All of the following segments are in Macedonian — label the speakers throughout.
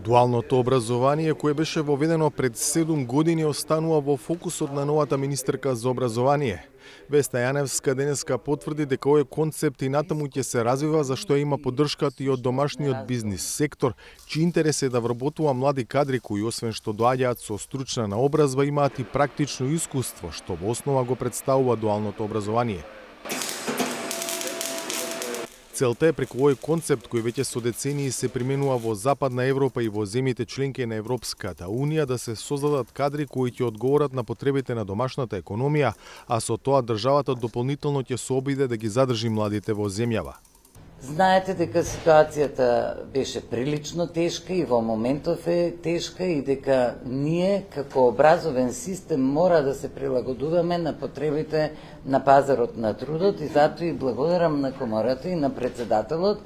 Speaker 1: Дуалното образование, кое беше воведено пред 7 години, останува во фокусот на новата министерка за образование. Веста Јаневска денеска потврди дека овој концепт и натаму ќе се развива, за што има поддршката и од домашниот бизнис сектор, чиј интерес е да вработува млади кадри кои освен што доаѓаат со стручна наобразба, имаат и практично искуство, што во основа го представува дуалното образование. Целта е преку овој концепт кој веќе со децении се применува во Западна Европа и во земјите членки на Европската Унија да се создадат кадри кои ќе одговорат на потребите на домашната економија, а со тоа државата дополнително ќе се обиде да ги задржи младите во земјава.
Speaker 2: Знаете дека ситуацијата беше прилично тешка и во моментов е тешка и дека ние како образовен систем мора да се прилагодуваме на потребите на пазарот на трудот и затоа и благодарам на комората и на председателот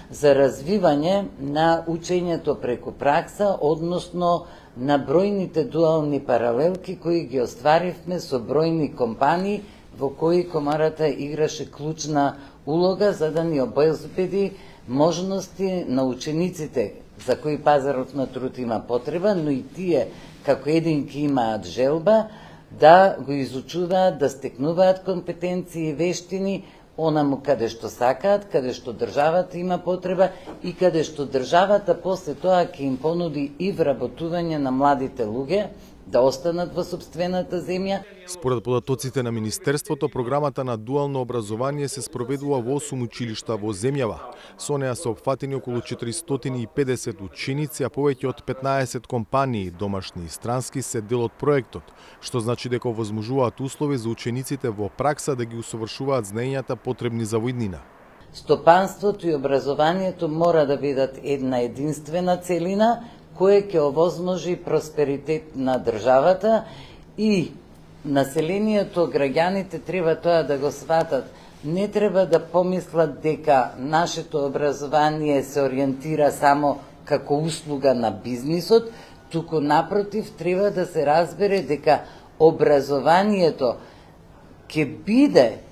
Speaker 2: за развивање на учењето преку пракса, односно на бројните дуални паралелки кои ги остваривме со бројни компании во кои комората играше клучна улога за да ни обезбеди можности на учениците за кои пазарот на труд има потреба, но и тие како единки имаат желба да го изучуваат, да стекнуваат компетенции и вештини онаму каде што сакаат, каде што државата има потреба и каде што државата после тоа ќе им понуди и вработување на младите луѓе да останат во сопствената земја.
Speaker 1: Според податоците на Министерството, програмата на дуално образование се спроведува во 8 училишта во земјава. Со неа се опфатени околу 450 ученици, а повеќе од 15 компании, домашни и странски, се дел од проектот, што значи дека овозможуваат услови за учениците во пракса да ги усовршуваат знаењата потребни за војнина.
Speaker 2: Стопанството и образованието мора да бидат една единствена целина, кој ќе овозможи просперитет на државата и населението, граѓаните треба тоа да го сватат. Не треба да помислат дека нашето образование се ориентира само како услуга на бизнисот, туку напротив треба да се разбере дека образованието ќе биде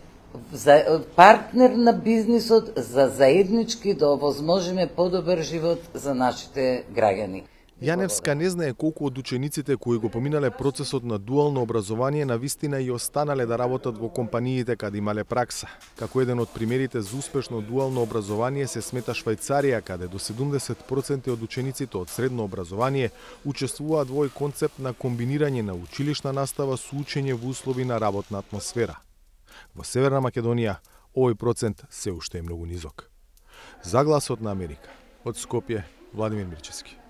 Speaker 2: партнер на бизнисот за заеднички да овозможиме подобар живот за нашите граѓани.
Speaker 1: Јаневска не знае колку од учениците кои го поминале процесот на дуално образование навистина и останале да работат во компаниите каде имале пракса. Како еден од примерите за успешно дуално образование се смета Швајцарија, каде до 70% од учениците од средно образование учествуваат во овој концепт на комбинирање на училишна настава со учење во услови на работна атмосфера. Во Северна Македонија овој процент се уште е многу низок. За Гласот на Америка, од Скопје, Владимир Мирчевски.